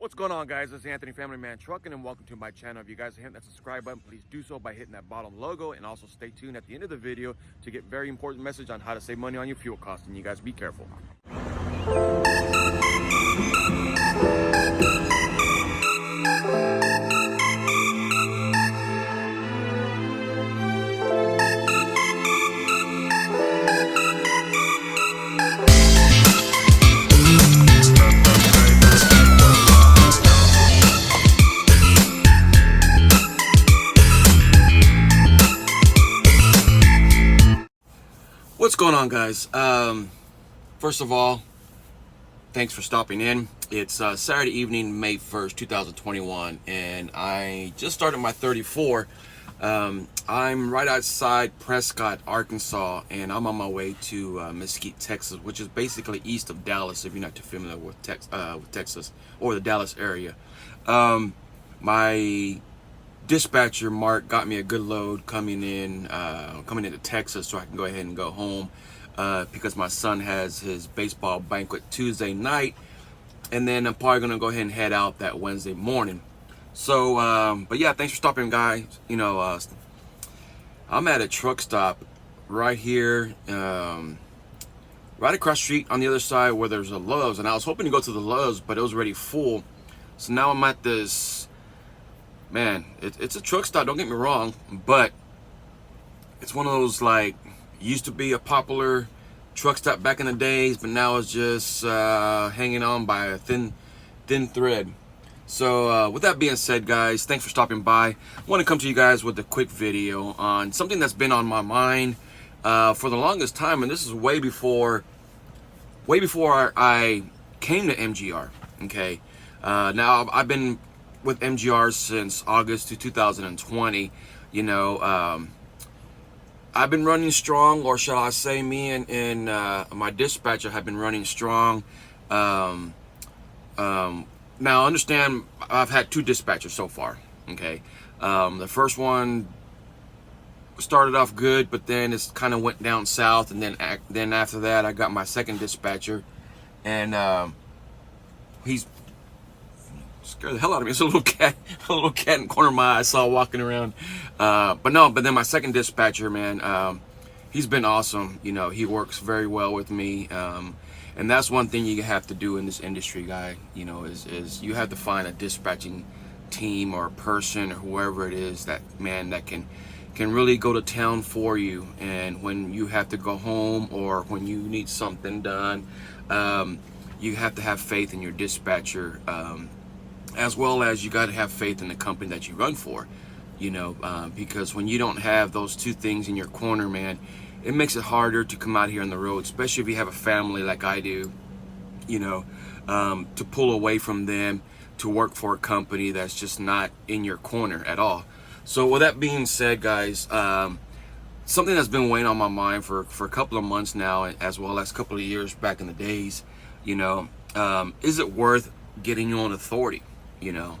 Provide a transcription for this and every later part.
What's going on, guys? This is Anthony Family Man Trucking, and welcome to my channel. If you guys are hitting that subscribe button, please do so by hitting that bottom logo, and also stay tuned at the end of the video to get very important message on how to save money on your fuel costs. And you guys be careful. What's going on, guys? First of all, thanks for stopping in. It's Saturday evening, May 1st, 2021, and I just started my 34. I'm right outside Prescott, Arkansas, and I'm on my way to Mesquite, Texas, which is basically east of Dallas, if you're not too familiar with Texas or the Dallas area. My dispatcher Mark got me a good load coming into Texas, so I can go ahead and go home because my son has his baseball banquet Tuesday night, and then I'm probably gonna go ahead and head out that Wednesday morning. So but yeah, thanks for stopping, guys. You know, I'm at a truck stop right here, right across the street on the other side where there's a Lowe's, and I was hoping to go to the Lowe's, but it was already full. So now I'm at this, man, it's a truck stop, don't get me wrong, but it's one of those, like, used to be a popular truck stop back in the days, but now it's just hanging on by a thin thread. So with that being said, guys, thanks for stopping by. I want to come to you guys with a quick video on something that's been on my mind for the longest time, and this is way before I came to MGR. Okay, now I've been with MGR since August to 2020. You know, I've been running strong, or shall I say, me and my dispatcher have been running strong. Now understand, I've had two dispatchers so far. Okay, the first one started off good, but then it's kind of went down south, and then after that I got my second dispatcher, and he's scared the hell out of me. It's a little cat in the corner of my eye I saw walking around. But then my second dispatcher, man, he's been awesome. You know, he works very well with me. And that's one thing you have to do in this industry, guy, you know, is you have to find a dispatching team or a person or whoever it is that can really go to town for you. And when you have to go home or when you need something done, you have to have faith in your dispatcher, as well as you got to have faith in the company that you run for, you know, because when you don't have those two things in your corner, man, it makes it harder to come out here on the road, especially if you have a family like I do, you know, to pull away from them to work for a company that's just not in your corner at all. So with that being said, guys, something that's been weighing on my mind for a couple of months now, as well as a couple of years back in the days, you know, is it worth getting your own authority? You know,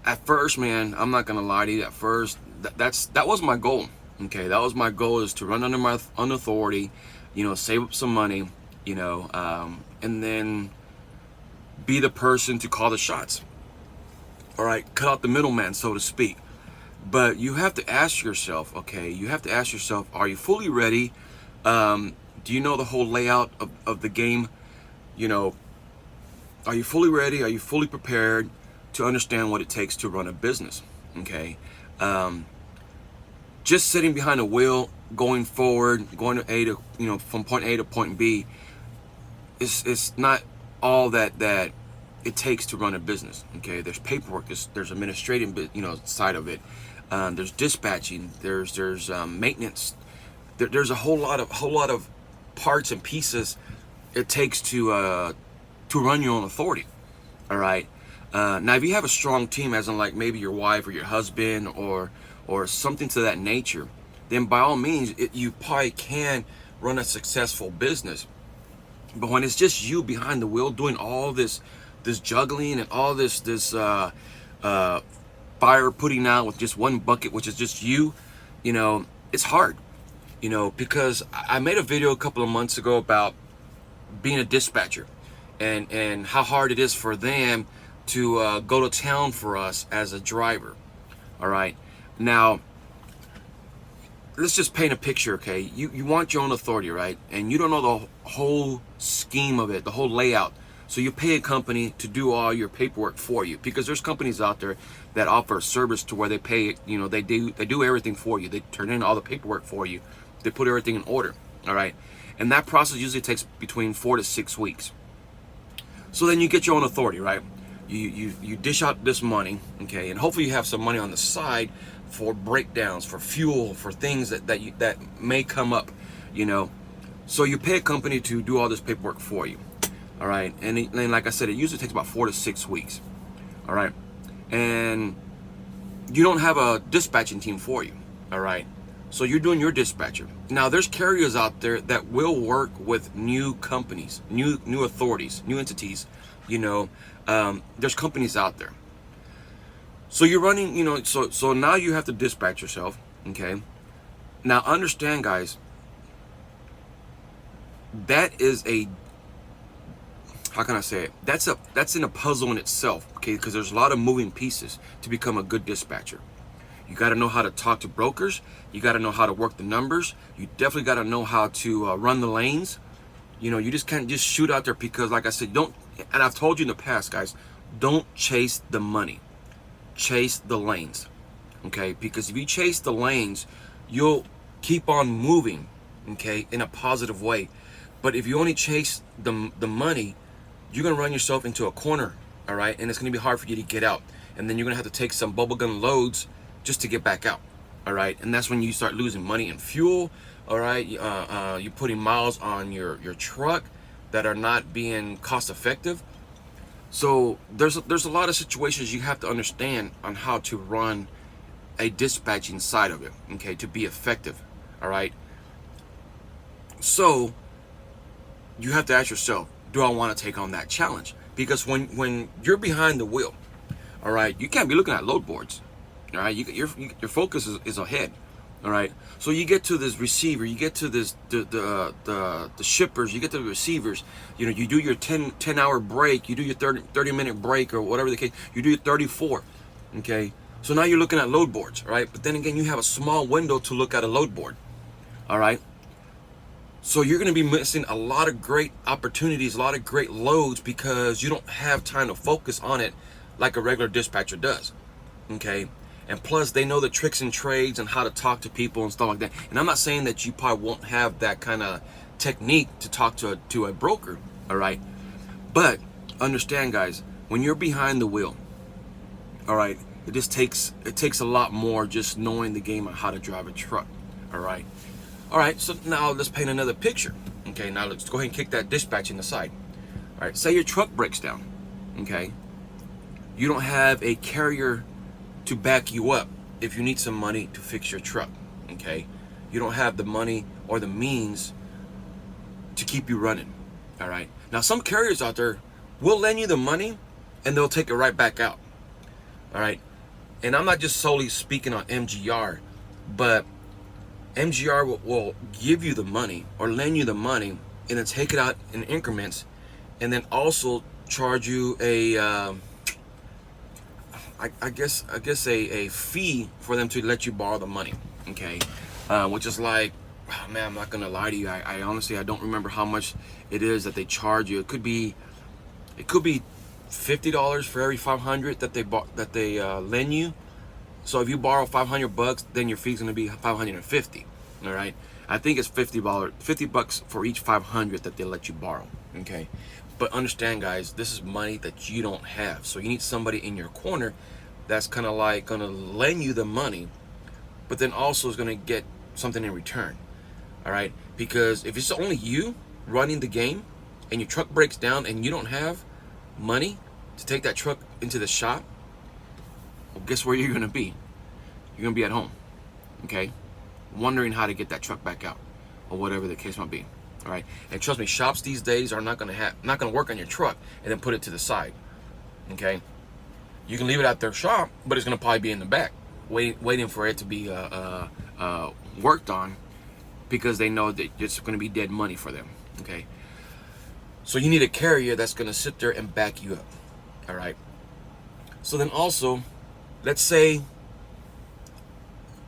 at first, man, I'm not gonna lie to you, at first that was my goal. Okay, that was my goal, is to run under my own authority, you know, save up some money, you know, and then be the person to call the shots. All right, cut out the middleman, so to speak. But you have to ask yourself, okay, you have to ask yourself, are you fully ready? Do you know the whole layout of the game? You know, are you fully ready? Are you fully prepared to understand what it takes to run a business? Okay. Just sitting behind a wheel, going forward, going to A to, you know, from point A to point B, it's not all that it takes to run a business. Okay, there's paperwork, there's administrative, you know, side of it. There's dispatching, there's maintenance. There's a whole lot of parts and pieces it takes to run your own authority. All right. Now, if you have a strong team, as in like maybe your wife or your husband or something to that nature, then by all means, you probably can run a successful business. But when it's just you behind the wheel doing all this juggling and all this fire putting out with just one bucket, which is just you, you know, it's hard. You know, because I made a video a couple of months ago about being a dispatcher, and how hard it is for them to go to town for us as a driver. All right, now let's just paint a picture, okay? You want your own authority, right? And you don't know the whole scheme of it, the whole layout. So you pay a company to do all your paperwork for you, because there's companies out there that offer a service to where they pay, they do everything for you. They turn in all the paperwork for you. They put everything in order, all right? And that process usually takes between 4 to 6 weeks. So then you get your own authority, right? You dish out this money, okay? And hopefully you have some money on the side for breakdowns, for fuel, for things that may come up, So you pay a company to do all this paperwork for you, all right? And like I said, it usually takes about 4 to 6 weeks, all right? And you don't have a dispatching team for you, all right? So you're doing your dispatcher. Now there's carriers out there that will work with new companies, new authorities, new entities, there's companies out there. So you're running, so now you have to dispatch yourself, okay? Now understand, guys, that is how can I say it? That's in a puzzle in itself, okay? Because there's a lot of moving pieces to become a good dispatcher. You got to know how to talk to brokers. You got to know how to work the numbers. You definitely got to know how to run the lanes. You just can't just shoot out there, because like I said, and I've told you in the past, guys, don't chase the money. Chase the lanes, okay? Because if you chase the lanes, you'll keep on moving, okay, in a positive way. But if you only chase the money, you're gonna run yourself into a corner, all right? And it's gonna be hard for you to get out. And then you're gonna have to take some bubblegum loads just to get back out, all right? And that's when you start losing money and fuel, all right? You're putting miles on your truck that are not being cost effective. So there's a lot of situations you have to understand on how to run a dispatching side of it, okay, to be effective, all right? So you have to ask yourself, do I want to take on that challenge? Because when you're behind the wheel, all right, you can't be looking at load boards, all right? Your focus is ahead, all right? So you get to this receiver, you get to this the shippers, you get to the receivers, you do your 10-hour break, you do your 30-minute break, or whatever the case, you do your 34, okay? So now you're looking at load boards, right? But then again, you have a small window to look at a load board, all right? So you're going to be missing a lot of great opportunities, a lot of great loads, because you don't have time to focus on it like a regular dispatcher does, okay? And plus, they know the tricks and trades and how to talk to people and stuff like that. And I'm not saying that you probably won't have that kind of technique to talk to a broker, all right? But understand, guys, when you're behind the wheel, all right, it takes a lot more just knowing the game on how to drive a truck, all right? All right, so now let's paint another picture. Okay, now let's go ahead and kick that dispatching aside. All right, say your truck breaks down, okay? You don't have a carrier to back you up if you need some money to fix your truck, okay? You don't have the money or the means to keep you running, all right? Now, some carriers out there will lend you the money and they'll take it right back out, all right? And I'm not just solely speaking on MGR, but MGR will give you the money or lend you the money and then take it out in increments, and then also charge you a I guess a fee for them to let you borrow the money, okay? Which is like, oh man, I'm not gonna lie to you, I honestly, I don't remember how much it is that they charge you. It could be $50 for every 500 that they lend you. So if you borrow $500, then your fee's gonna be $550. All right, I think it's $50 for each 500 that they let you borrow. Okay, but understand, guys, this is money that you don't have. So you need somebody in your corner that's kind of like gonna lend you the money, but then also is gonna get something in return. All right, because if it's only you running the game and your truck breaks down and you don't have money to take that truck into the shop, well, guess where you're gonna be? You're gonna be at home, okay? Wondering how to get that truck back out, or whatever the case might be. All right, and trust me, shops these days are not gonna work on your truck and then put it to the side, okay? You can leave it at their shop, but it's gonna probably be in the back, waiting for it to be worked on, because they know that it's gonna be dead money for them, okay? So you need a carrier that's going to sit there and back you up. All right. So then also, let's say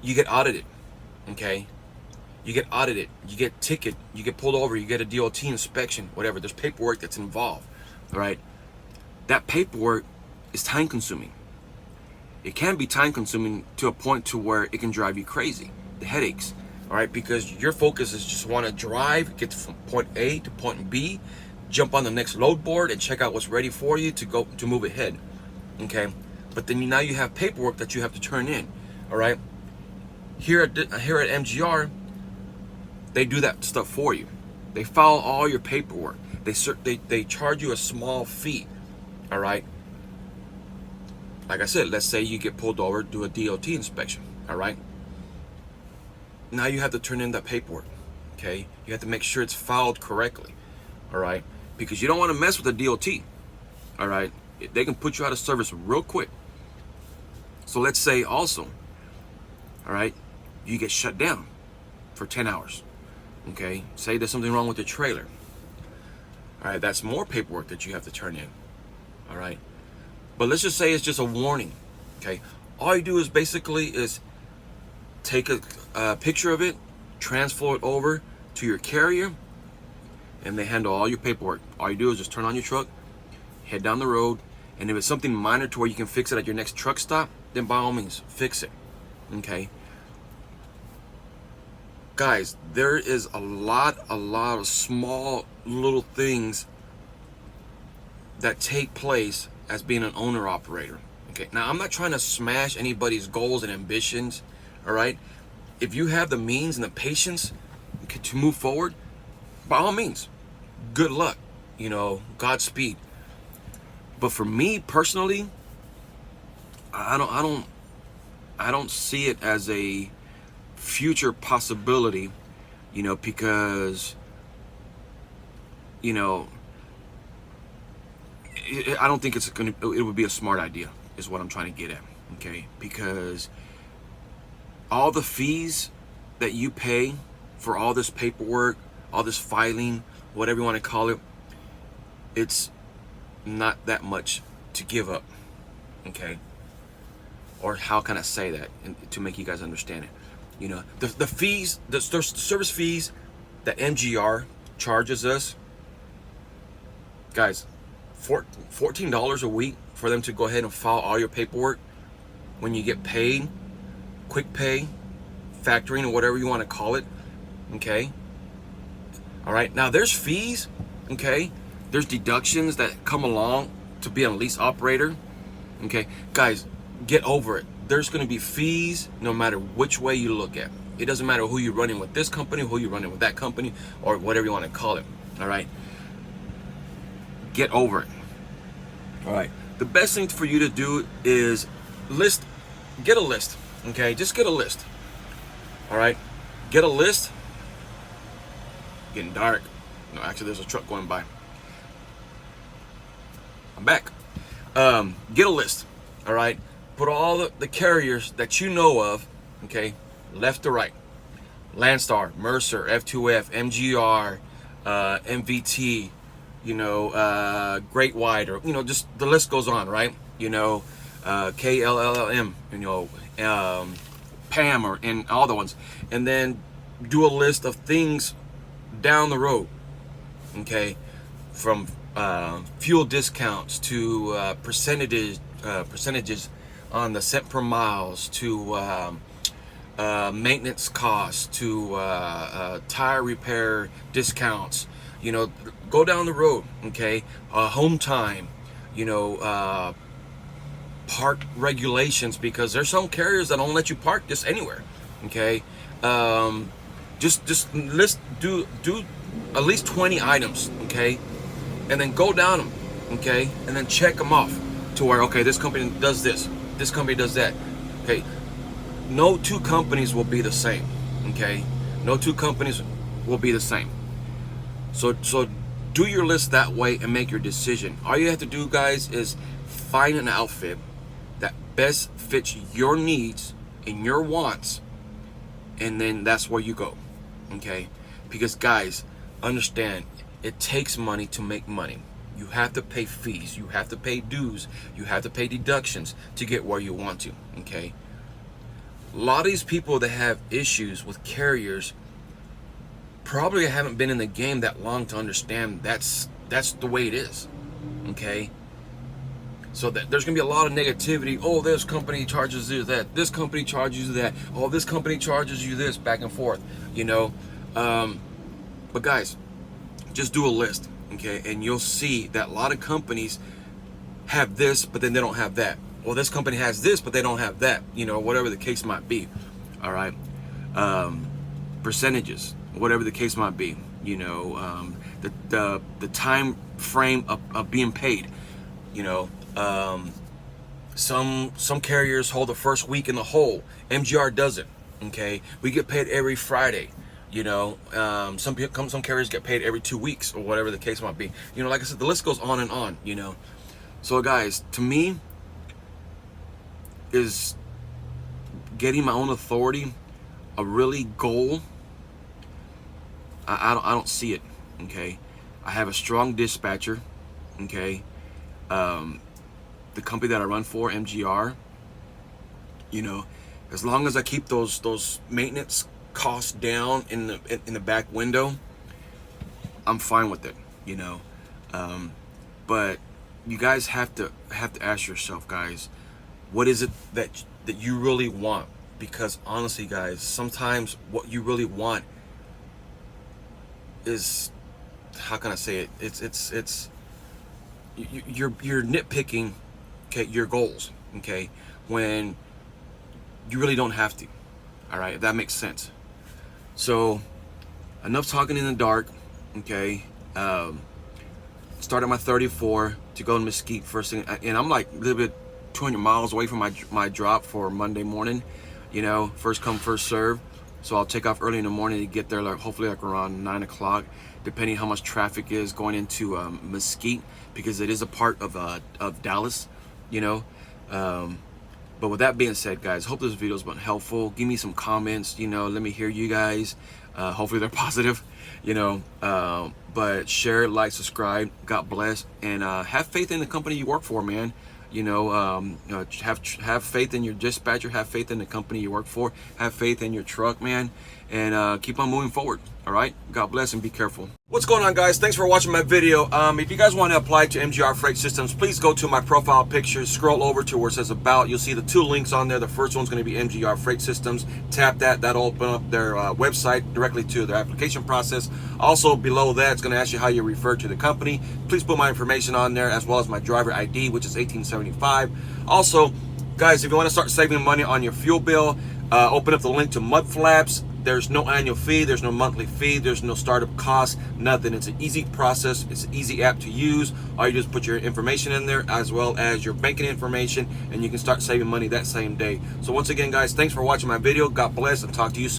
you get audited. Okay. You get audited, you get ticketed, you get pulled over, you get a DOT inspection, whatever. There's paperwork that's involved. All right. That paperwork is time consuming. It can be time consuming to a point to where it can drive you crazy, the headaches. All right, because your focus is just want to drive, get from point A to point B, jump on the next load board and check out what's ready for you to move ahead. Okay, but then now you have paperwork that you have to turn in. All right, here at MGR, they do that stuff for you. They file all your paperwork. They charge you a small fee. All right. Like I said, let's say you get pulled over, do a DOT inspection. All right. Now you have to turn in that paperwork. Okay. You have to make sure it's filed correctly. All right. Because you don't want to mess with the DOT. All right. They can put you out of service real quick. So let's say also, all right, you get shut down for 10 hours. Okay. Say there's something wrong with the trailer. All right. That's more paperwork that you have to turn in. All right. But let's just say it's just a warning. Okay. All you do is basically take a picture of it, transfer it over to your carrier, and they handle all your paperwork. All you do is just turn on your truck, head down the road, and if it's something minor to where you can fix it at your next truck stop, then by all means, fix it. Okay. Guys, there is a lot of small little things that take place as being an owner operator. Okay, now I'm not trying to smash anybody's goals and ambitions. All right, if you have the means and the patience to move forward, by all means, good luck. You know, Godspeed. But for me personally, I don't see it as a future possibility. You know, because you know, I don't think it would be a smart idea, is what I'm trying to get at. Okay, because all the fees that you pay for all this paperwork, all this filing, whatever you want to call it, it's not that much to give up. Okay, or how can I say that to make you guys understand it? You know, the fees, the service fees that MGR charges us, guys, $14 a week for them to go ahead and file all your paperwork when you get paid, quick pay, factoring, or whatever you want to call it. Okay. All right. Now there's fees. Okay. There's deductions that come along to be a lease operator. Okay. Guys, get over it. There's going to be fees no matter which way you look at. It doesn't matter who you're running with this company, who you're running with that company, or whatever you want to call it. All right. Get over it. All right. The best thing for you to do is get a list. Okay. Just get a list. All right. Get a list. Getting dark. No, actually, there's a truck going by. I'm back. Get a list. All right. Put all the carriers that you know of. Okay. Left to right. Landstar, Mercer, F2F, MGR, MVT. You know, Great White, or, you know, just the list goes on, right? You know, KLLM, you know, PAM, and all the ones. And then do a list of things down the road, okay? From fuel discounts to percentages on the cent per miles to maintenance costs to tire repair discounts. You know, go down the road, okay? Home time, you know, park regulations, because there's some carriers that don't let you park just anywhere, okay? Just do at least 20 items, okay? And then go down them, okay? And then check them off to where, okay, this company does this company does that, okay? No two companies will be the same, okay? No two companies will be the same. So do your list that way and make your decision. All you have to do, guys, is find an outfit that best fits your needs and your wants, and then that's where you go. Okay? Because, guys, understand, it takes money to make money. You have to pay fees, you have to pay dues, you have to pay deductions to get where you want to, okay? A lot of these people that have issues with carriers probably haven't been in the game that long to understand that's the way it is, okay? So that there's gonna be a lot of negativity. Oh, this company charges you that. This company charges you that. Oh, this company charges you this, back and forth, you know. But guys, just do a list, okay? And you'll see that a lot of companies have this, but then they don't have that. Well, this company has this, but they don't have that. You know, whatever the case might be. All right. Percentages, whatever the case might be. You know, the time frame of being paid. You know. Some carriers hold the first week in the hole. MGR doesn't. Okay, we get paid every Friday. You know, some carriers get paid every 2 weeks or whatever the case might be. You know, like I said, the list goes on and on. You know, so guys, to me, is getting my own authority a really goal? I don't see it. Okay, I have a strong dispatcher. Okay. The company that I run for, MGR, you know, as long as I keep those maintenance costs down in the back window, I'm fine with it, you know. But you guys have to ask yourself, guys, what is it that you really want? Because honestly, guys, sometimes what you really want is, how can I say it? It's you're nitpicking, okay, your goals, okay, when you really don't have to. All right, if that makes sense. So enough talking in the dark, okay. Started my 34 to go to Mesquite first thing, and I'm like a little bit 200 miles away from my drop for Monday morning, you know, first come first serve. So I'll take off early in the morning to get there, like hopefully like around 9 o'clock, depending how much traffic is going into Mesquite, because it is a part of Dallas, you know. But with that being said, guys, hope this video's been helpful. Give me some comments, you know, let me hear you guys. Hopefully they're positive, you know. But share, like, subscribe. God bless, and have faith in the company you work for, man. You know, have faith in your dispatcher, have faith in the company you work for, have faith in your truck, man, and keep on moving forward. All right, God bless and be careful. What's going on, guys? Thanks for watching my video. If you guys want to apply to MGR Freight Systems, please go to my profile picture, scroll over to where it says about. You'll see the 2 links on there. The first one's going to be MGR Freight Systems. Tap that. That'll open up their website directly to their application process. Also below that, it's going to ask you how you refer to the company. Please put my information on there, as well as my driver ID, which is 1875. Also, guys, if you want to start saving money on your fuel bill, open up the link to Mud Flaps. There's no annual fee, there's no monthly fee, there's no startup cost, nothing. It's an easy process, it's an easy app to use. All you do is put your information in there, as well as your banking information, and you can start saving money that same day. So once again, guys, thanks for watching my video. God bless, and talk to you soon.